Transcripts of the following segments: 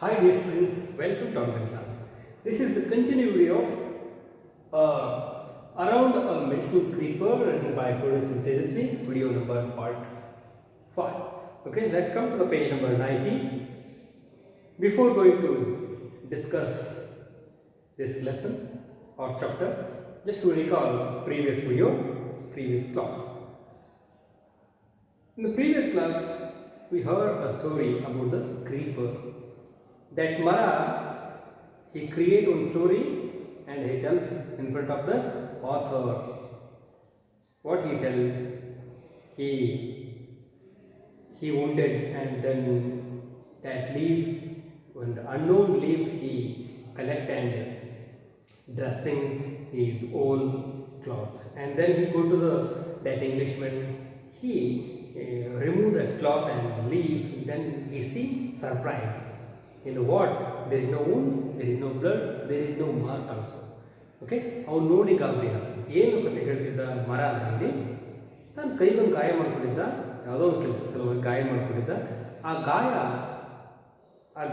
Hi dear students, welcome to online class. This is the continuity of Around a Medicinal Creeper written by Purnath Tejasvi, video number part 5. Okay, let's come to the page number 19. Before going to discuss this lesson or chapter, just to recall previous video, previous class. In the previous class, we heard a story about the creeper. That Mara, he create one story and he tells in front of the author. What he tell? He wounded, and then that leaf, when the unknown leaf he collect and dressing his own clothes, and then he go to that Englishman. He remove the cloth and leaf. Then he see surprise. In the what? There is no wound, there is no blood, there is no mark also. Okay ಅವ್ನು ನೋಡಿ ಗಾಬರಿ ಆದ. ಏನು ಕತೆ ಹೇಳ್ತಿದ್ದ ಮರ ಅದರಲ್ಲಿ ತಾನು ಕೈಗೊಂದು ಗಾಯ ಮಾಡ್ಕೊಂಡಿದ್ದ, ಯಾವುದೋ ಒಂದು ಕೆಲಸ ಸಲುವಾಗಿ ಗಾಯ ಮಾಡ್ಕೊಂಡಿದ್ದ. ಆ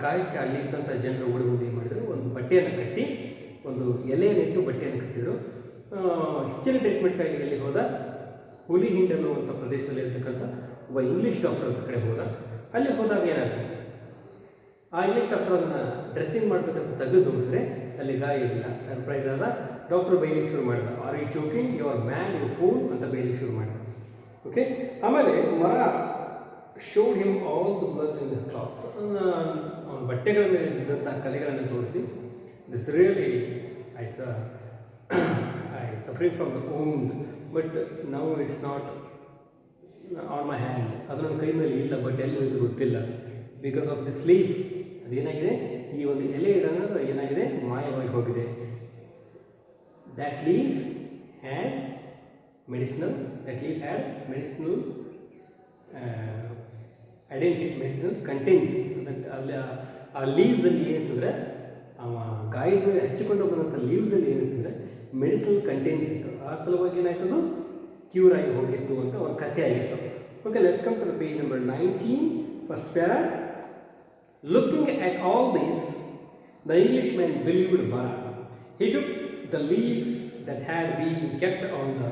ಗಾಯಕ್ಕೆ ಅಲ್ಲಿ ಇದ್ದಂಥ ಜನರು ಓಡಿ ಮುಂದೆ ಏನು ಮಾಡಿದರು, ಒಂದು ಬಟ್ಟೆಯನ್ನು ಕಟ್ಟಿ, ಒಂದು ಎಲೆಯನ್ನಿಟ್ಟು ಬಟ್ಟೆಯನ್ನು ಕಟ್ಟಿದರು. ಹೆಚ್ಚಿನ ಟ್ರೀಟ್ಮೆಂಟ್ಗಾಗಿ ಎಲ್ಲಿ ಹೋದ, ಹುಲಿ ಹಿಂಡ್ ಅನ್ನುವಂಥ ಪ್ರದೇಶದಲ್ಲಿ ಇರ್ತಕ್ಕಂಥ ಒಬ್ಬ ಇಂಗ್ಲೀಷ್ ಡಾಕ್ಟರ್ ಕಡೆ ಹೋದ. ಅಲ್ಲಿ ಹೋದಾಗ ಏನಾಗ್ತದೆ, ಆ ಇಂಗ್ಲೀಷ್ ಡಾಕ್ಟರ್ ಅದನ್ನು ಡ್ರೆಸ್ಸಿಂಗ್ ಮಾಡಬೇಕಂತ ತೆಗೆದು ನೋಡಿದ್ರೆ ಅಲ್ಲಿ ಗಾಯ ಇಲ್ಲ. ಸರ್ಪ್ರೈಸ್ ಆದ. ಡಾಕ್ಟರ್ ಬೈಲಿಕ್ಕೆ ಶುರು ಮಾಡಿದ. Are you joking, you are mad, you fool ಅಂತ ಬೈಲಿಕ್ಕೆ ಶುರು ಮಾಡಿದ. ಓಕೆ, ಆಮೇಲೆ Mara showed him all the blood in the clothes. ಅವನ ಬಟ್ಟೆಗಳ ಮೇಲೆ ಬಿದ್ದಂಥ ಕಲೆಗಳನ್ನು ತೋರಿಸಿ, this really I suffering from the wound, but now it's not on my hand. ಅದು ನನ್ನ ಕೈ ಮೇಲೆ ಇಲ್ಲ, ಬಟ್ ಎಲ್ಲಿ ಹೋಯ್ತು ಗೊತ್ತಿಲ್ಲ. ಬಿಕಾಸ್ ಆಫ್ ದಿಸ್ ಲೀಫ್, ಅದೇನಾಗಿದೆ, ಈ ಒಂದು ಎಲೆ ಇಡೋದು ಏನಾಗಿದೆ, ಮಾಯವಾಗಿ ಹೋಗಿದೆ. That leaf has medicinal, that leaf had medicinal identity, medicinal contents. ಅಲ್ಲಿ ಆ ಲೀವ್ಸಲ್ಲಿ ಏನಂತಂದರೆ, ಗಾಯದ ಮೇಲೆ ಹಚ್ಚಿಕೊಂಡು ಬಂದಂಥ ಲೀವ್ಸಲ್ಲಿ ಏನಂತಂದರೆ ಮೆಡಿಸಿನಲ್ ಕಂಟೆಂಟ್ಸ್ ಇತ್ತು. ಆ ಸಲುವಾಗಿ ಏನಾಯ್ತದು, ಕ್ಯೂರ್ ಆಗಿ ಹೋಗಿತ್ತು ಅಂತ ಒಂದು ಕಥೆ ಆಗಿತ್ತು. Okay, let's come to the page number 19, first para. Looking at all this, the Englishman believed Mara. He took the leaf that had been kept on the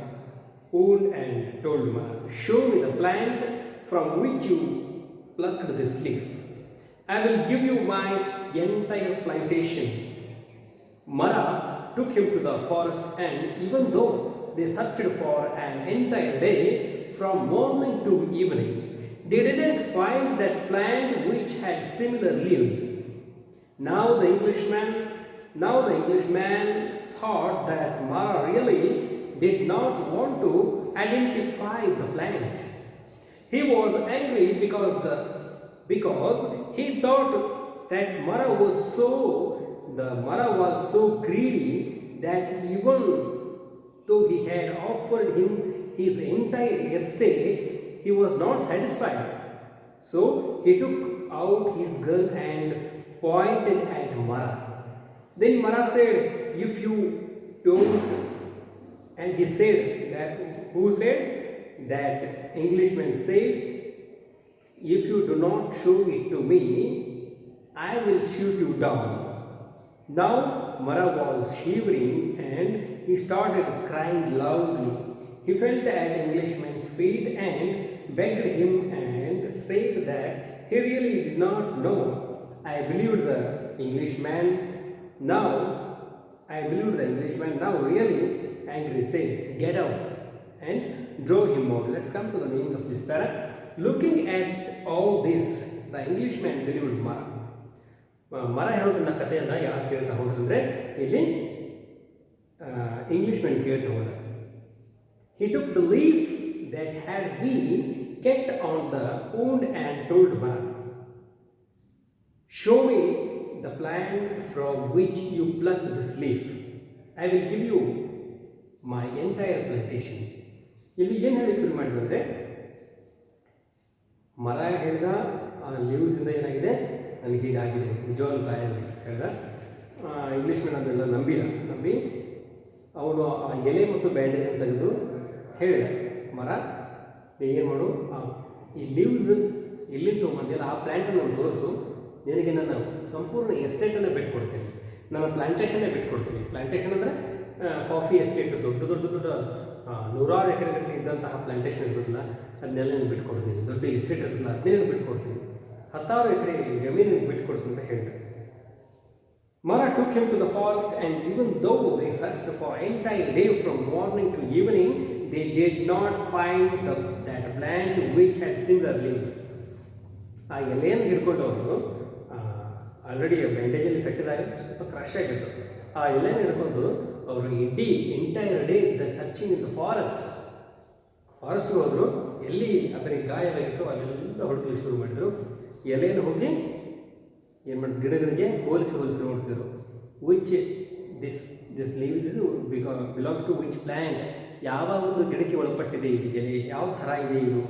wound and told Mara, "Show me the plant from which you plucked this leaf. I will give you my entire plantation." Mara took him to the forest, and even though they searched for an entire day from morning to evening, they didn't find that plant which had similar leaves. Now the Englishman thought that Mara really did not want to identify the plant. He was angry because he thought that Mara was so greedy that even though he had offered him his entire estate, he was not satisfied. So he took out his gun and pointed at Mara. Then Mara said, "If you don't," and he said that, who said? That Englishman said, "If you do not show it to me, I will shoot you down." Now Mara was shivering and he started crying loudly. He fell at Englishman's feet and begged him and said that he really did not know. I believed the Englishman. Now really angry said, "Get out," and drove him out. Let's come to the meaning of this para. Looking at all this, the Englishman believed Mara. ಮರ ಹೇಳೋದನ್ನ ಕಥೆಯನ್ನು ಯಾರು ಕೇಳ್ತಾ ಹೋದ್ರಂದರೆ, ಇಲ್ಲಿ ಇಂಗ್ಲಿಷ್ಮೆನ್ ಕೇಳ್ತಾ ಹೋದ. He took the leaf that had been kept on the wound and told Mara, "Show me the plant from which you plucked this leaf. I will give you my entire plantation." ಇಲ್ಲಿ ಏನು ಹೇಳಿ ಶುರು ಮಾಡಿದ್ರೆ, ಮರ ಹೇಳಿದ ಆ ಲೀವ್ಸಿಂದ ಏನಾಗಿದೆ, ನನಗೆ ಹೀಗಾಗಿದೆ, ನಿಜವಾಗ್ಲೂ ಗಾಯ ಅಂತ ಹೇಳಿದ. ಇಂಗ್ಲೀಷ್ಮೆನ್ ಅದನ್ನೆಲ್ಲ ನಂಬಿ ಅವನು ಆ ಎಲೆ ಮತ್ತು ಬ್ಯಾಂಡೇಜನ್ನು ತೆಗೆದು ಹೇಳಿದ, "ಮರ, ನೀ ಏನು ಮಾಡು, ಈ ಲೀವ್ಸ್ ಎಲ್ಲಿಂದ ತೊಗೊಂಬಂದಿಲ್ಲ ಆ ಪ್ಲ್ಯಾಂಟನ್ನು ನಾನು ತೋರಿಸು, ನಿನಗೆ ನಾನು ಸಂಪೂರ್ಣ ಎಸ್ಟೇಟನ್ನು ಬಿಟ್ಕೊಡ್ತೀನಿ, ನನ್ನ ಪ್ಲಾಂಟೇಷನ್ನೇ ಬಿಟ್ಕೊಡ್ತೀನಿ. ಪ್ಲಾಂಟೇಷನ್ ಅಂದರೆ ಕಾಫಿ ಎಸ್ಟೇಟ್, ದೊಡ್ಡ ದೊಡ್ಡ ದೊಡ್ಡ ನೂರಾರು ಎಕರೆಗಟ್ಟಲೆ ಇದ್ದಂತಹ ಪ್ಲಾಂಟೇಷನ್ ಇರೋದಿಲ್ಲ, ಅದನ್ನೆಲ್ಲ ನಾನು ಬಿಟ್ಕೊಡ್ತೀನಿ. ದೊಡ್ಡ ಎಸ್ಟೇಟ್ ಇರೋದಿಲ್ಲ, ಅದನ್ನೇ ಬಿಟ್ಕೊಡ್ತೀನಿ. 10,000 ಎಕರೆ ಜಮೀನು ಬಿಟ್ಕೊಡ್ತೀನಿ ಅಂತ ಹೇಳಿದೆ. Mara took him to the forest, and even though they searched for entire day from morning to evening, they did not find that plant which had similar leaves. ಆ ಎಲೆಯನ್ನು ಹಿಡ್ಕೊಂಡು ಅವರು ಆಲ್ರೆಡಿ ಬ್ಯಾಂಡೇಜಲ್ಲಿ ಕಟ್ಟಿದಾಗ ಸ್ವಲ್ಪ ಕ್ರಶ್ ಆಗಿತ್ತು. ಆ ಎಲೆಯನ್ನು ಹಿಡ್ಕೊಂಡು ಅವರು ಇಡೀ entire day the searching in the ಫಾರೆಸ್ಟ್ಗೆ ಹೋದರು. ಎಲ್ಲಿ ಅದರಿಗೆ ಗಾಯವಾಗಿತ್ತು ಅಲ್ಲೆಲ್ಲ ಹುಡುಕಲಿಕ್ಕೆ ಶುರು ಮಾಡಿದರು. ಎಲೆಯನ್ನು ಹೋಗಿ ಏನು ಮಾಡಿದ್ರು, ಗಿಡಗಳಿಗೆ ಹೋಲಿಸಿ ನೋಡ್ತಿದ್ರು. Which this leaves is belongs to which plant, ಯಾವ ಒಂದು ಗಿಡಕ್ಕೆ ಒಳಪಟ್ಟಿದೆ ಇದು ಎಲೆ, ಯಾವ ಥರ ಇದೆ ಇದು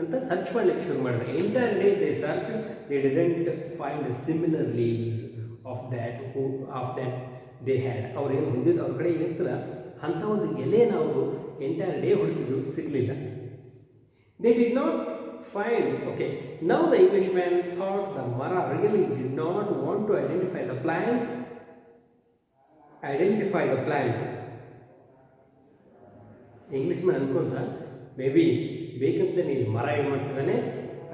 ಅಂತ ಸರ್ಚ್ ಮಾಡಲಿಕ್ಕೆ ಶುರು ಮಾಡಿದ್ರು. Entire day they search, they didn't find similar leaves of that they had. ಅವ್ರು ಏನು ಹೊಂದಿದ್ದು ಅವ್ರ ಕಡೆ ಇರುತ್ತಲ್ಲ ಅಂಥ ಒಂದು ಎಲೆನ ಅವರು ಎಂಟೈರ್ ಡೇ ಹುಡುಕಿದ್ರು, ಸಿಗಲಿಲ್ಲ. They did not find. Okay, now the Englishman thought the Mara really did not want to identify the plant. Englishman ಅನ್ಕೊಂತ ಮೇ ಬಿ ಬೇಕಂತಲೇ ನೀನು ಮರ ಏನು ಮಾಡ್ತಿದ್ದಾನೆ,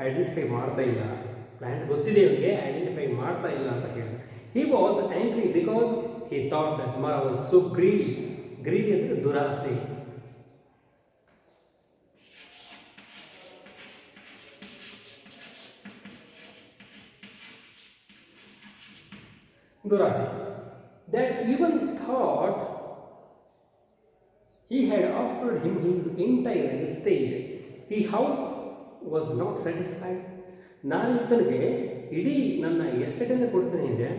ಐಡೆಂಟಿಫೈ ಮಾಡ್ತಾ ಇಲ್ಲ, ಪ್ಲ್ಯಾಂಟ್ ಗೊತ್ತಿದೆ ಅವನಿಗೆ, ಐಡೆಂಟಿಫೈ ಮಾಡ್ತಾ ಇಲ್ಲ ಅಂತ ಹೇಳಿದ. He was angry because he thought that Mara was so greedy. Greedy ಅಂದರೆ ದುರಾಸೆ. That even thought he had offered him his entire estate. He how was not satisfied. ನಾನು ಈತನಿಗೆ ಇಡೀ ನನ್ನ ಎಸ್ಟೇಟನ್ನು ಕೊಡ್ತೀನಿ ಅಂದರೆ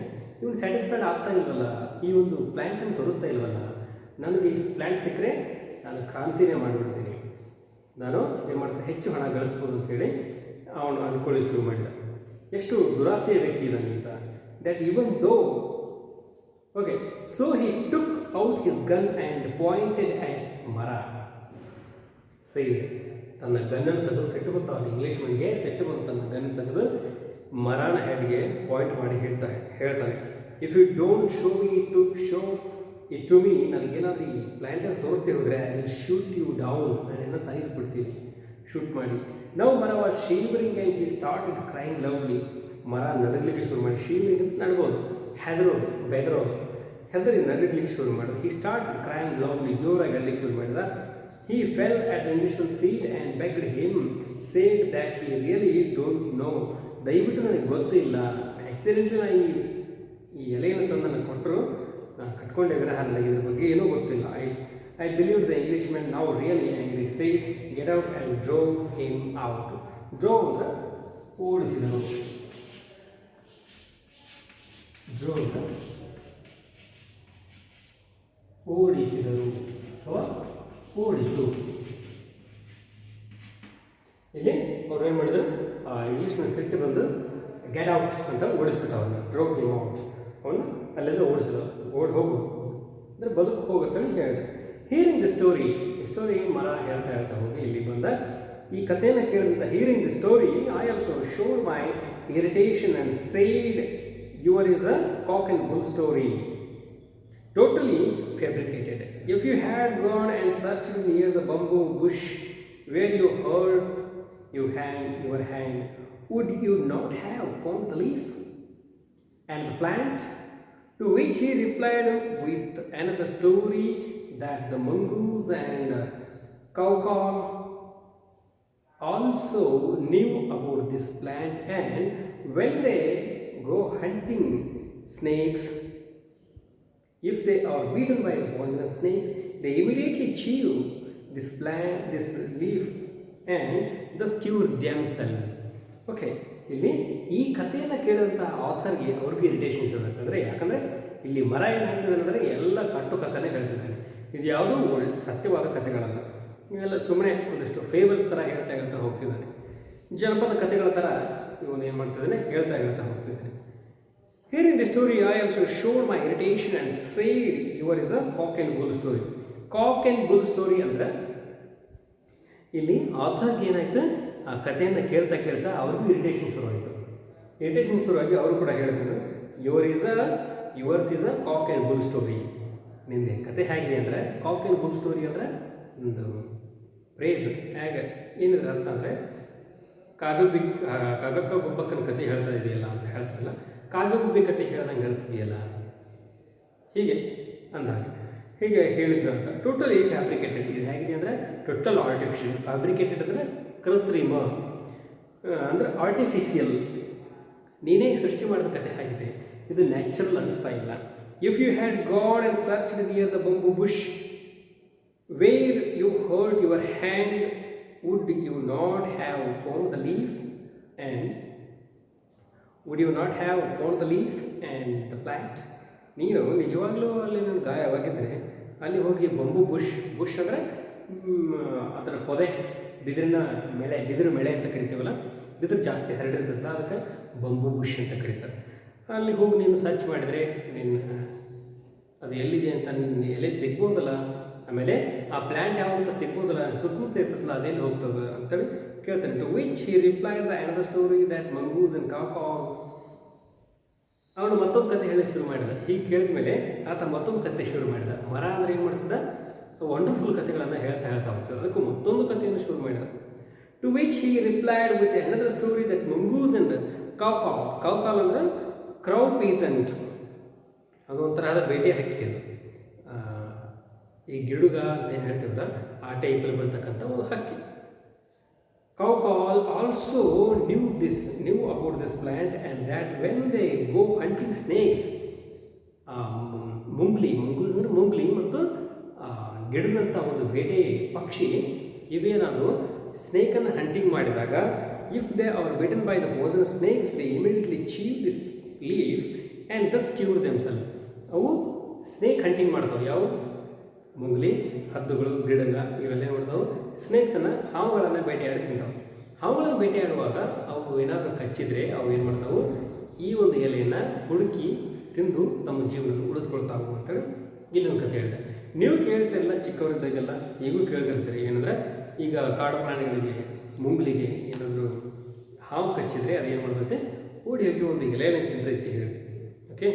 ಇವನು ಸ್ಯಾಟಿಸ್ಫೈಡ್ ಆಗ್ತಾ ಇಲ್ವಲ್ಲ, ಈ ಒಂದು ಪ್ಲ್ಯಾಂಟನ್ನು ತೋರಿಸ್ತಾ ಇಲ್ವಲ್ಲ, ನನಗೆ ಈ ಪ್ಲ್ಯಾಂಟ್ ಸಿಕ್ಕರೆ ನಾನು ಕ್ರಾಂತಿನೇ ಮಾಡಿಬಿಡ್ತೀನಿ, ನಾನು ಏನು ಮಾಡ್ತೀನಿ ಹೆಚ್ಚು ಹಣ ಗಳಿಸ್ಬೋದು ಅಂತೇಳಿ ಅವನು ಅಂದ್ಕೊಳ್ಳಿ ಶುರು ಮಾಡಿದ. ಎಷ್ಟು ದುರಾಸೆಯ ವ್ಯಕ್ತಿ ಇದ್ದಾನೆ ಈತ. That even though, okay, so he took out his gun and pointed at Mara. Say, ತನ್ನ ಗನ್ನನ್ನು ತೆಗೆದು ಸೆಟ್ಟು ಬಂತು, ಅವನು ಇಂಗ್ಲೀಷ್ಮನ್ಗೆ ಸೆಟ್ಟು ಬಂತು, ತನ್ನ ಗನ್ ತೆಗೆದು ಮರಾನ ಹೆಡ್ಗೆ ಪಾಯಿಂಟ್ ಮಾಡಿ ಹೇಳ್ತಾನೆ, if you don't show it to me, ನನಗೇನಾದರೂ ಈ ಪ್ಲ್ಯಾಂಟನ್ನು ತೋರಿಸ್ತಿ ಹೋದರೆ I will shoot you down, ನಾನೆಲ್ಲ ಸಾಯಿಸ್ಬಿಡ್ತೀನಿ, ಶೂಟ್ ಮಾಡಿ. ನಾವು ಮರ was shivering and he started crying lovely. ಮರ ನಡಗಲಿಕ್ಕೆ ಶುರು ಮಾಡಿ, ಶೀಲ್ವಿಂಗ್ ಅಂತ ನಡ್ಬೋದು, ಹೆದರಿ ನಡಗಲಿಕ್ಕೆ ಶುರು ಮಾಡಿದ್ರು. ಹಿ ಸ್ಟಾರ್ಟೆಡ್ ಕ್ರೈಂಗ್ ಲವ್ಲಿ, ಜೋರಾಗಿ ಅಳ್ಲಿಕ್ಕೆ ಶುರು ಮಾಡಿದ. He fell at the Englishman's feet and begged him, said that he really don't know. ದಯವಿಟ್ಟು ನನಗೆ ಗೊತ್ತಿಲ್ಲ, ಆಕ್ಸಿಡೆಂಟ್ಲಿ ನಾ ಈ ಎಲೆಯನ್ನು ತಂದು ನನಗೆ ಕೊಟ್ಟರು, ಕಟ್ಕೊಂಡೆ ವಿರಹ, ನನಗೆ ಇದ್ರ ಬಗ್ಗೆ ಏನೂ ಗೊತ್ತಿಲ್ಲ. I believed the Englishman, now really angry, said, get out and drove him out. Drove ಅಂದರೆ ಓಡಿಸಿದನು. ಓಡಿಸಿದರು ಅಥವಾ ಓಡಿಸು. ಇಲ್ಲಿ ಅವ್ರು ಏನು ಮಾಡಿದ್ರು, ಇಂಗ್ಲೀಷ್ನ ಸಿಟ್ಟು ಬಂದು ಗೆಟ್ ಔಟ್ ಅಂತ ಓಡಿಸ್ಬಿಟ್ಟು ಅವನ್ನ, ಡ್ರೋವ್ ಹಿಮ್ ಔಟ್, ಅವನು ಅಲ್ಲಿಂದ ಓಡಿಸಿದ್ರು. ಹೋಗು ಅಂದರೆ ಬದುಕು ಹೋಗುತ್ತಂತ ಹೇಳಿದೆ. ಹಿಯರಿಂಗ್ ದ ಸ್ಟೋರಿ ಮರ ಹೇಳ್ತಾ ಹೋಗಿ ಇಲ್ಲಿ ಬಂದ ಈ ಕಥೆಯನ್ನು ಕೇಳಿದಂಥ hearing the story I also showed my irritation and said yours is a cock and bull story, totally fabricated. If you had gone and searched near the bamboo bush where you hurt your hand, would you not have found the leaf and the plant? To which he replied with another story that the mongoose and cowcow also knew about this plant, and when they go hunting snakes, if they are beaten by the poisonous snakes, they immediately chew this leaf and thus cure themselves. Okay, ಇಲ್ಲಿ ಈ ಕಥೆಯನ್ನು ಕೇಳಿದಂಥ ಆಥರ್ಗೆ ಅವ್ರಿಗೆ irritation ಇರಬೇಕಂದ್ರೆ, ಯಾಕಂದರೆ ಇಲ್ಲಿ ಮರ ಏನು ಹೇಳ್ತಿದ್ದಾನೆ ಅಂದರೆ ಎಲ್ಲ ಕಟ್ಟು ಕಥೆನೇ ಹೇಳ್ತಿದ್ದಾನೆ. ಇದು ಯಾವುದೂ ಸತ್ಯವಾದ ಕಥೆಗಳಲ್ಲ, ಇವೆಲ್ಲ ಸುಮ್ಮನೆ ಒಂದಷ್ಟು ಫೇಬಲ್ಸ್ ಥರ ಹೇಳ್ತಾ ಹೋಗ್ತಿದ್ದಾನೆ, ಜನಪದ ಕಥೆಗಳ ಥರ ಇವನು ಏನು ಮಾಡ್ತಿದ್ದಾನೆ ಹೇಳ್ತಾ ಹೋಗ್ತಿದ್ದಾನೆ. Here in the story I also showed my irritation and said yours is a cock and bull story. Cock and bull story ಅಂದರೆ ಇಲ್ಲಿ ಆಥರ್ಗೆ ಏನಾಯ್ತು, ಆ ಕಥೆಯನ್ನು ಕೇಳ್ತಾ ಅವ್ರಿಗೂ ಇರಿಟೇಷನ್ ಶುರುವಾಯಿತು. ಇರಿಟೇಷನ್ ಶುರುವಾಗಿ ಅವರು ಕೂಡ ಹೇಳಿದ್ರು, yours is a cock and bull story. ನಿಂದೆ ಕತೆ ಹೇಗಿದೆ ಅಂದರೆ ಕಾಕ್ ಆ್ಯಂಡ್ ಬುಲ್ ಸ್ಟೋರಿ ಅಂದರೆ ಒಂದು ಪ್ರೇಸ್. ಹೇಗೆ ಏನಿದ್ರೆ ಅರ್ಥ ಅಂದರೆ ಕಾಗಕ್ಕ ಗುಬ್ಬಕ್ಕನ ಕತೆ ಹೇಳ್ತಾ ಇದೆಯಲ್ಲ ಅಂತ ಹೇಳ್ತಾರಲ್ಲ, ಕಾಗಗುಬ್ಬಿ ಕತೆ ಹೇಳ್ದಂಗೆ ಹೇಳ್ತಿದೆಯಲ್ಲ ಹೀಗೆ ಅಂದಾಗ ಹೀಗೆ ಹೇಳಿದ್ರು ಅಂತ. Totally fabricated. ಇದು ಹೇಗಿದೆ ಅಂದರೆ ಟೋಟಲ್ ಆರ್ಟಿಫಿಷಿಯಲ್. ಫ್ಯಾಬ್ರಿಕೇಟೆಡ್ ಅಂದರೆ ಕೃತ್ರಿಮ ಅಂದರೆ ಆರ್ಟಿಫಿಷಿಯಲ್, ನೀನೇ ಸೃಷ್ಟಿ ಮಾಡಿದ ಕತೆ ಆಗಿದೆ, ಇದು ನ್ಯಾಚುರಲ್ ಅನಿಸ್ತಾ ಇಲ್ಲ. If you had got and search near the bamboo bush where you hurt your hand would you not have found the leaf and the plant? ನೀನು ನಿಜವಾಗ್ಲೂ ಅಲ್ಲಿ ನನ್ನ ಗಾಯವಾಗಿದ್ದರೆ ಅಲ್ಲಿ ಹೋಗಿ ಬಂಬು ಬುಷ್ ಅಂದರೆ ಅದರ ಪೊದೆ, ಬಿದಿರು ಮೆಳೆ ಅಂತ ಕರಿತೀವಲ್ಲ, ಬಿದಿರು ಜಾಸ್ತಿ ಹರಡಿರ್ತದಲ್ಲ ಅದಕ್ಕೆ ಬಂಬು ಬುಷ್ ಅಂತ ಕರೀತಾರೆ. ಅಲ್ಲಿ ಹೋಗಿ ನೀನು ಸರ್ಚ್ ಮಾಡಿದರೆ ಅದು ಎಲ್ಲಿದೆ ಅಂತ ನಿನ್ನ ಎಲೆ ಸಿಗ್ಬೋದಲ್ಲ, ಆಮೇಲೆ ಆ ಪ್ಲ್ಯಾಂಟ್ ಯಾವಂತ ಸಿಗ್ಬೋದಲ್ಲ, ಸುತ್ತಮುತ್ತ ಇರ್ತದಲ್ಲ ಅದೇನು ಹೋಗ್ತದೆ ಅಂತೇಳಿ ಕೇಳ್ತಾನೆ. To which he replied the another story that mongoose and ಕಾಕಾವ್. ಅವನು ಮತ್ತೊಂದು ಕತೆ ಹೇಳಕ್ಕೆ ಶುರು ಮಾಡಿದ. ಹೀಗೆ ಕೇಳಿದ ಮೇಲೆ ಆತ ಮತ್ತೊಂದು ಕತೆ ಶುರು ಮಾಡಿದ. ಮರ ಅಂದರೆ ಏನು ಮಾಡ್ತಿದ್ದ, ವಂಡರ್ಫುಲ್ ಕತೆಗಳನ್ನು ಹೇಳ್ತಾ ಹೋಗ್ತದೆ. ಅದಕ್ಕೂ ಮತ್ತೊಂದು ಕಥೆಯನ್ನು ಶುರು ಮಾಡಿದ. To which he replied with another story that mongoose and caw ಅಂದರೆ ಕ್ರೌ ಪೀಸೆಂಟ್. ಅದು ಒಂಥರದ ಬೇಟೆ ಹಕ್ಕಿ. ಅದು ಈ ಗಿಡುಗ ಅಂತ ಏನು ಹೇಳ್ತೀವಲ್ಲ ಆ ಟೈಪಲ್ಲಿ ಬರ್ತಕ್ಕಂಥ ಒಂದು ಹಕ್ಕಿ. Cow also knew about this plant and that when they go hunting snakes. Mongoose ಅಂದರೆ ಮುಂಗ್ಲಿ ಮತ್ತು ಗಿಡದಂಥ ಒಂದು ಬೇಟೆ ಪಕ್ಷಿ ಇವೇನಾದರೂ ಸ್ನೇಕನ್ನು ಹಂಟಿಂಗ್ ಮಾಡಿದಾಗ, if they are bitten by the poison snakes they immediately chew this leaf and thus cure themselves. ಅವು ಸ್ನೇಕ್ ಹಂಟಿಂಗ್ ಮಾಡ್ತಾವೆ. ಯಾವ ಮುಂಗ್ಲಿ, ಹದ್ದುಗಳು, ಗಿಡಗ ಇವೆಲ್ಲ ಏನು ಮಾಡ್ತಾವೆ, ಸ್ನೇಕ್ಸನ್ನು, ಹಾವುಗಳನ್ನು ಬೇಟೆಯಾಡಿ ತಿಂತಾವೆ. ಹಾವುಗಳನ್ನು ಬೇಟೆಯಾಡುವಾಗ ಅವು ಏನಾದರೂ ಕಚ್ಚಿದರೆ ಅವು ಏನು ಮಾಡ್ತಾವೆ, ಈ ಒಂದು ಎಲೆಯನ್ನು ಹುಡುಕಿ ತಿಂದು ನಮ್ಮ ಜೀವನ ಉಳಿಸ್ಕೊಳ್ತಾವು ಅಂತೇಳಿ ಇಲ್ಲೊಂದು ಕತೆ ಹೇಳಿದೆ. ನೀವು ಕೇಳ್ತಿರಲ್ಲ ಚಿಕ್ಕವರಿದ್ದಾಗೆಲ್ಲ, ಈಗೂ ಕೇಳ್ತಿರ್ತೀರಿ. ಏನಂದರೆ ಈಗ ಕಾಡು ಪ್ರಾಣಿಗಳಿಗೆ, ಮುಂಗ್ಲಿಗೆ ಏನಾದರೂ ಹಾವು ಕಚ್ಚಿದರೆ ಅದೇನು ಮಾಡ್ತೈತೆ, ಓಡಿ ಹೋಗಿ ಒಂದು ಎಲೆಯನ್ನು ತಿಂತೈತಿ ಹೇಳ್ತೀವಿ. ಓಕೆ,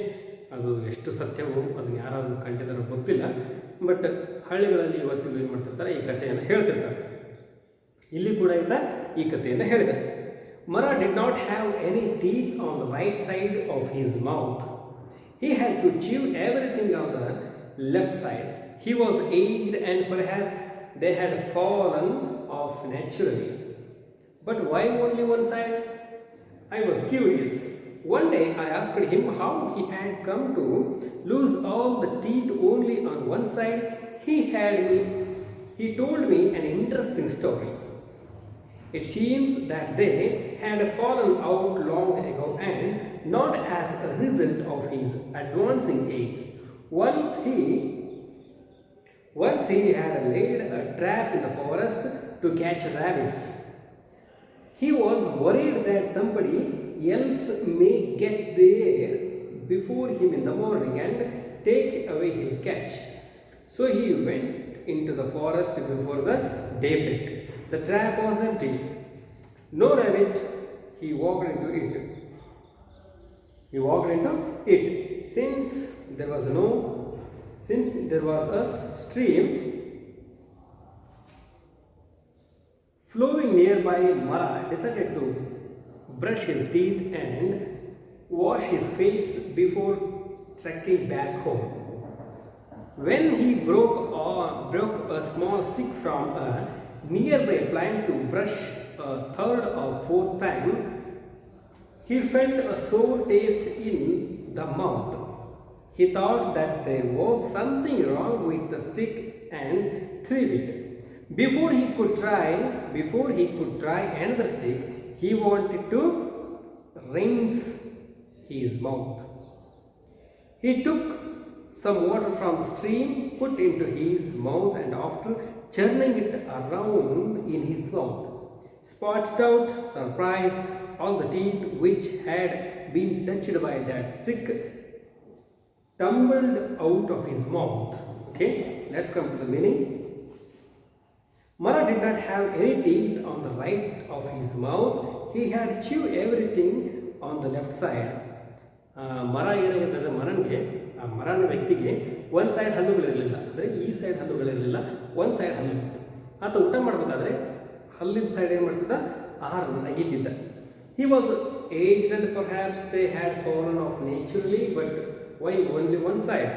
ಅದು ಎಷ್ಟು ಸತ್ಯವೋ ಅದನ್ನು ಯಾರಾದರೂ ಕಂಡಿದ್ದಾರೋ ಗೊತ್ತಿಲ್ಲ. ಬಟ್ ಹಳ್ಳಿಗಳಲ್ಲಿ ಇವತ್ತು ಏನು ಮಾಡ್ತಿರ್ತಾರೆ, ಈ ಕಥೆಯನ್ನು ಹೇಳ್ತಿರ್ತಾರೆ. ಇಲ್ಲಿ ಕೂಡ ಈ ಕಥೆಯನ್ನು ಹೇಳಿದೆ. Mara did not have any teeth on the right side of his mouth. He had to chew everything on the left side. He was aged and perhaps they had fallen off naturally. But why only one side? I was curious. One day I asked him how he had come to lose all the teeth only on one side. He told me an interesting story. It seems that they had fallen out long ago and not as a result of his advancing age. Once he had laid a trap in the forest to catch rabbits. He was worried that somebody else may get there before him in the morning and take away his catch. So he went into the forest before the daybreak. The trap was empty. No rabbit. He walked into it. Since there was a stream flowing nearby, Mara decided to brush his teeth and wash his face before trekking back home. When he broke a small stick from a nearby plant to brush a third or fourth time, he felt a sore taste in the mouth. He thought that there was something wrong with the stick and threw it. Before he could try another stick, he wanted to rinse his mouth. He took some water from the stream, put into his mouth, and after churning it around in his mouth, spat out, surprised, all the teeth which had been touched by that stick tumbled out of his mouth. Okay, let's come to the meaning. Mara did not have any teeth on the right of his mouth. He had chewed everything on the the left side. ಮರ ಏನಾಗಿರ್ತದೆ, ಮರನ ವ್ಯಕ್ತಿಗೆ ಒಂದು side ಹಲ್ಲುಗಳಿರಲಿಲ್ಲ, ಅಂದರೆ ಈ side ಹಲ್ಲುಗಳಿರಲಿಲ್ಲ, ಒಂದು side ಹಲ್ಲು ಇತ್ತು. ಆತ ಊಟ ಮಾಡಬೇಕಾದ್ರೆ ಹಲ್ಲಿನ ಸೈಡ್ ಏನು ಮಾಡ್ತಿದ್ದ, ಆಹಾರವನ್ನು ಅಗೀತಿದ್ದ. He was aged and perhaps they had fallen off naturally, but why only one side?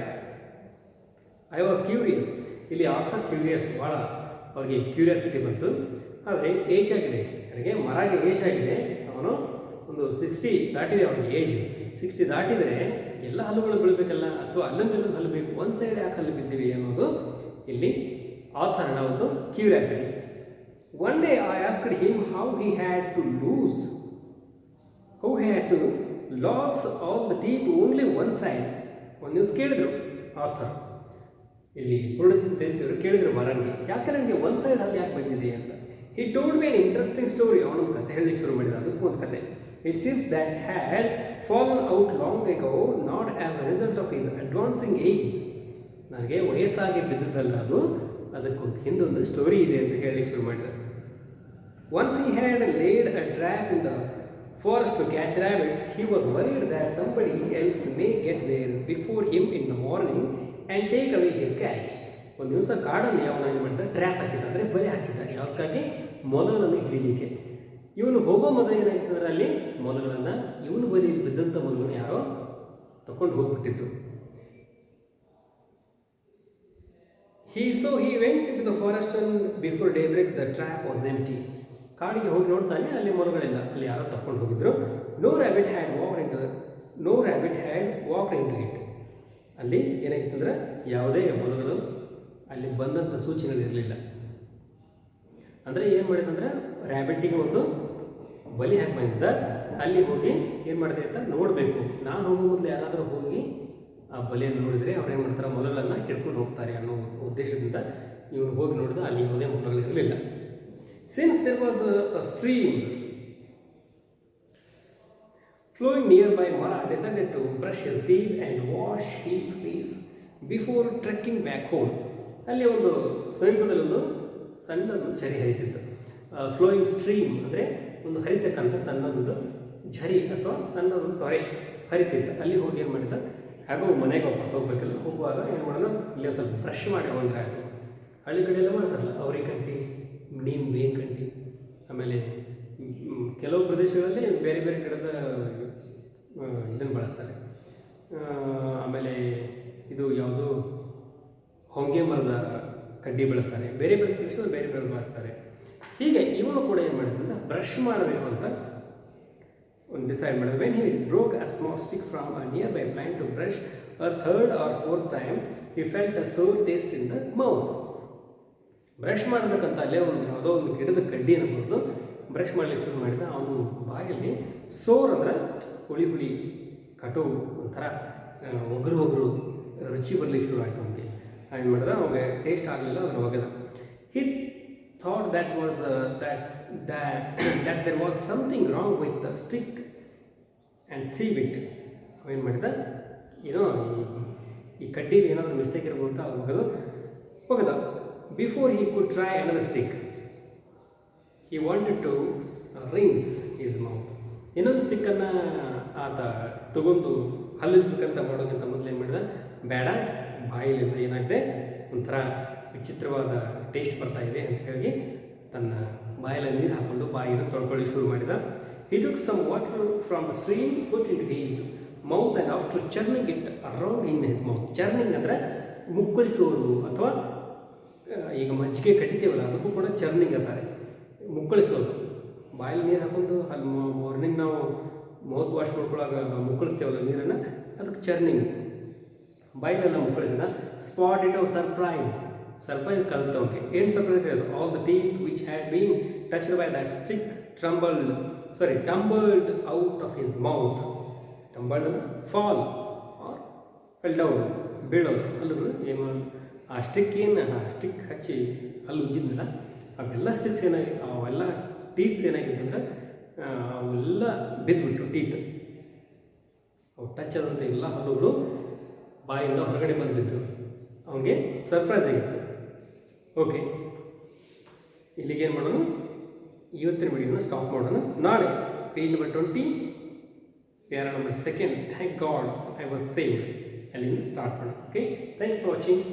I was curious. ಇಲ್ಲಿ ಆಥರ್ ಕ್ಯೂರಿಯಸ್, ಭಾಳ ಅವ್ರಿಗೆ ಕ್ಯೂರಿಯಾಸಿಟಿ ಬಂತು. ಆದರೆ ಏಜ್ ಆಗಿದೆ, ನನಗೆ ಮರಗೆ ಏಜ್ ಆಗಿದೆ, ಅವನು ಒಂದು 60 ದಾಟಿದೆ, ಅವನಿಗೆ ಏಜ್ 60 ದಾಟಿದರೆ ಎಲ್ಲ ಹಲ್ಲುಗಳು ಬೀಳಬೇಕಲ್ಲ, ಅಥವಾ ಅಲ್ಲೊಂದು ಹಲ್ಲು ಬೇಕು, ಒಂದು ಸೈಡ್ ಯಾಕೆ ಹಲ್ಲು ಬಿದ್ದೀವಿ ಅನ್ನೋದು ಇಲ್ಲಿ ಆಥರ್ನ ಒಂದು curiosity. One day I asked him how he had to lose all the teeth only one side. ಒಂದು ನ್ಯೂಸ್ ಕೇಳಿದ್ರು ಆಥರ್, ಇಲ್ಲಿ ಪೂರ್ಣಚಂದ್ರ ತೇಜಸ್ವಿ ಅವರು ಕೇಳಿದ್ರು ಮರನ್ಗೆ, ಯಾಕೆ ನನಗೆ ಒಂದು ಸೈಡ್ ಹಲ್ಲು ಯಾಕೆ ಬಂದಿದೆ ಅಂತ. He told me an interesting story. ಅವನು ಕತೆ ಹೇಳಲಿಕ್ಕೆ ಶುರು ಮಾಡಿದ, ಅದಕ್ಕೂ ಒಂದು ಕತೆ. It seems that had fallen out long ago, not as a result of his advancing age. ನನಗೆ ವಯಸ್ಸಾಗಿ ಬಿದ್ದದ್ದಲ್ಲ ಅದು, ಅದಕ್ಕೊಂದು ಹಿಂದೊಂದು ಸ್ಟೋರಿ ಇದೆ ಅಂತ ಹೇಳಲಿಕ್ಕೆ ಶುರು ಮಾಡಿದ. Once he had laid a trap in the forest to catch rabbits. He was worried that somebody else may get there before him in the morning and take away his catch. ಒಂದು ದಿವಸ ಕಾಡಲ್ಲಿ ಅವನು ಏನು ಮಾಡಿದ, trap ಹಾಕಿದ್ದ, ಅಂದರೆ ಬಲೆ ಹಾಕಿದ್ದ, ಯಾವಕ್ಕಾಗಿ ಮೊಲಗಳನ್ನು ಹಿಡಿಲಿಕ್ಕೆ. ಇವನು ಹೋಗೋ ಮೊದಲು ಏನಾಗ್ತಂದ್ರೆ ಅಲ್ಲಿ ಮೊಲಗಳನ್ನು, ಇವನು ಬಲಿ ಬಿದ್ದಂಥ ಮೊಲಗಳನ್ನು ಯಾರೋ ತಗೊಂಡು ಹೋಗ್ಬಿಟ್ಟಿದ್ರು. He went into the forest and before daybreak the trap was empty. ಕಾಡಿಗೆ ಹೋಗಿ ನೋಡ್ತಾನೆ, ಅಲ್ಲಿ ಮೊಲಗಳಿಲ್ಲ, ಅಲ್ಲಿ ಯಾರೋ ತಗೊಂಡು ಹೋಗಿದ್ರು. No rabbit had walked into it. ಅಲ್ಲಿ ಏನಾಗಿತ್ತಂದ್ರೆ ಯಾವುದೇ ಮೊಲಗಳು ಅಲ್ಲಿ ಬಂದಂಥ ಸೂಚನೆಗಳಿರಲಿಲ್ಲ. ಅಂದರೆ ಏನು ಮಾಡಿದಂದ್ರೆ ರ್ಯಾಬಿಟ್ಟಿಗೆ ಒಂದು ಬಲಿ ಹಾಕಿ ಬಂದಿದ್ದ, ಅಲ್ಲಿ ಹೋಗಿ ಏನು ಮಾಡಿದೆ ಅಂತ ನೋಡಬೇಕು. ನಾನು ಹೋಗೋ ಮೊದಲು ಯಾರಾದರೂ ಹೋಗಿ ಆ ಬಲಿಯನ್ನು ನೋಡಿದರೆ ಅವ್ರು ಏನು ಮಾಡ್ತಾರೆ, ಮೊಲಗಳನ್ನು ಹಿಡ್ಕೊಂಡು ಹೋಗ್ತಾರೆ ಅನ್ನೋ ಉದ್ದೇಶದಿಂದ ಇವನು ಹೋಗಿ ನೋಡಿದ, ಅಲ್ಲಿ ಯಾವುದೇ ಮೊಲಗಳಿರಲಿಲ್ಲ. Since there was a stream flowing nearby, Mara decided to brush his teeth and wash his face before trekking back home. ಅಲ್ಲಿ ಒಂದು ಸಮೀಪದಲ್ಲಿ ಒಂದು ಸಣ್ಣದು ಝರಿ ಹರಿತಿತ್ತು. ಫ್ಲೋಯಿಂಗ್ ಸ್ಟ್ರೀಮ್ ಅಂದರೆ ಒಂದು ಹರಿತಕ್ಕಂಥ ಸಣ್ಣದೊಂದು ಝರಿ ಅಥವಾ ಸಣ್ಣದೊಂದು ತೊರೆ ಹರಿತಿತ್ತು. ಅಲ್ಲಿ ಹೋಗಿ ಏನು ಮಾಡಿದ, ಹಾಗೂ ಮನೆಗೆ ವಾಪಸ್ ಹೋಗ್ಬೇಕಲ್ಲ, ಹೋಗುವಾಗ ಏನು ಮಾಡೋದು, ಇಲ್ಲಿ ಸ್ವಲ್ಪ ಬ್ರಷ್ ಮಾಡಿ ಹೋದ್ರೆ ಆಯಿತು. ಹಳ್ಳಿ ಕಡೆ ಎಲ್ಲ ಮಾಡ್ತಾರಲ್ಲ, ಅವ್ರಿಗೆ ಕಂಟಿ, ಬೇನ್ ಕಂಟಿ, ಆಮೇಲೆ ಕೆಲವು ಪ್ರದೇಶಗಳಲ್ಲಿ ಬೇರೆ ಬೇರೆ ಗಿಡದ ಇದನ್ನು ಬಳಸ್ತಾರೆ. ಆಮೇಲೆ ಇದು ಯಾವುದು ಹೊಂಗೆ ಮರದ ಕಡ್ಡಿ ಬಳಸ್ತಾರೆ, ಬೇರೆ ಬೇರೆ ಪ್ರದೇಶದಲ್ಲಿ ಬೇರೆ ಬೇರೆ ಬಳಸ್ತಾರೆ. ಹೀಗೆ ಇವನು ಕೂಡ ಏನು ಮಾಡಿದ್ರಿಂದ ಬ್ರಷ್ ಮಾಡಬೇಕು ಅಂತ ಒಂದು ಡಿಸೈಡ್ ಮಾಡಿದ. When he broke a small stick from a nearby plant to brush a third or fourth time he felt a sour taste in the mouth. Brush ಮಾಡಬೇಕಂತ ಅಲ್ಲೇ ಒಂದು ಯಾವುದೋ ಒಂದು ಗಿಡದ ಕಡ್ಡಿಯನ್ನು ಬರೆದು ಬ್ರಷ್ ಮಾಡಲಿಕ್ಕೆ ಶುರು ಮಾಡಿದ. ಅವನು ಬಾಯಲ್ಲಿ ಸೋರ್ ಅಂದರೆ ಹುಳಿ ಕಟು ಒಂಥರ ಒಗರು ರುಚಿ ಬರಲಿಕ್ಕೆ ಶುರು ಆಯಿತು. ಅವನಿಗೆ ಏನು ಮಾಡಿದ, ಅವಾಗ ಟೇಸ್ಟ್ ಆಗಲಿಲ್ಲ, ಅದನ್ನು ಒಗೆದ. He thought that was that there was something wrong with the stick and threw it. ಅವೇನು ಮಾಡಿದ, ಏನೋ ಈ ಕಡ್ಡಿಲಿ ಏನಾದರೂ ಮಿಸ್ಟೇಕ್ ಇರ್ಬೋದು ಅಂತ ಒಗೆದ. Before he could try another stick, he wanted to rinse his mouth. ಇನ್ನೊಂದು ಸ್ಟಿಕ್ಕನ್ನು ಆತ ತಗೊಂಡು ಹಲ್ಲಿಸ್ಬೇಕಂತ ಮಾಡೋಕ್ಕಿಂತ ಮೊದಲು ಏನು ಮಾಡಿದ, ಬೇಡ, ಬಾಯಿಲಿಂದ ಏನಾಗಿದೆ ಒಂಥರ ವಿಚಿತ್ರವಾದ ಟೇಸ್ಟ್ ಬರ್ತಾ ಇದೆ ಅಂತ ಹೇಳಿ ತನ್ನ ಬಾಯಲ್ಲಿ ನೀರು ಹಾಕ್ಕೊಂಡು ಬಾಯಿನ ತೊಳ್ಕೊಳ್ಳಿ ಶುರು ಮಾಡಿದ. He took some water from the stream, put into his mouth and after churning it around in his mouth. Churning ಅಂದರೆ ಮುಕ್ಕಳಿಸೋದು, ಅಥವಾ ಈಗ ಮಜ್ಜಿಗೆ ಕಟ್ಟಿತೀವಲ್ಲ ಅದಕ್ಕೂ ಕೂಡ ಚರ್ನಿಂಗ್ ಅಂತಾರೆ, ಮುಕ್ಕಳಿಸೋದು. ಬಾಯಲ್ಲಿ ನೀರು ಹಾಕೊಂಡು ಅಲ್ಲಿ ಮಾರ್ನಿಂಗ್ ನಾವು ಮೌತ್ ವಾಶ್ ಮಾಡ್ಕೊಳ್ಳೋವಾಗ ಮುಕ್ಕಳಿಸ್ತೇವಲ್ಲ ನೀರನ್ನು, ಅದಕ್ಕೆ ಚರ್ನಿಂಗ್. ಬಾಯಿಲೆಲ್ಲ ಮುಕ್ಕಳಿಸಿದ. ಸ್ಪಾಟ್ ಇಟ್ ಔಟ್ ಸರ್ಪ್ರೈಸ್ ಕಲ್ತವನಿಗೆ. ಏನು ಸರ್ಪ್ರೈಸ್ ಅದು? All the teeth which had been touched by that stick tumbled out of his mouth. Tumbled ಅಂದರೆ ಫಾಲ್ ಆರ್ ಫೆಲ್ ಡೌನ್, ಬೀಳೋದು. ಹಲ್ಲುಗಳು ಏನು ಆ ಸ್ಟಿಕ್ ಹಚ್ಚಿ ಹಲ್ಲು ಉಜ್ಜಿದ್ನಲ್ಲ, ಅವೆಲ್ಲ ಸ್ಟಿಕ್ಸ್ ಅವೆಲ್ಲ ಟೀತ್ಸ್ ಏನಾಗಿತ್ತಂದ್ರೆ ಅವೆಲ್ಲ ಬಿದ್ದುಬಿಟ್ಟು ಟೀತ್ ಅವು ಟಚ್ ಆದಂಥ ಎಲ್ಲ ಹಲ್ಲುಗಳು ಬಾಯಿಂದ ಹೊರಗಡೆ ಬಂದಿದ್ದು. ಅವನಿಗೆ ಸರ್ಪ್ರೈಸ್ ಆಗಿತ್ತು. ಓಕೆ, ಇಲ್ಲಿಗೆ ಏನು ಮಾಡೋಣ, ಇವತ್ತಿನ ವಿಡಿಯೋನ ಸ್ಟಾಪ್ ಮಾಡೋಣ. ನಾಳೆ page number 20 para number second thank god I was saved ಅಲ್ಲಿಂದ ಸ್ಟಾರ್ಟ್ ಮಾಡೋಣ. Okay, thanks for watching.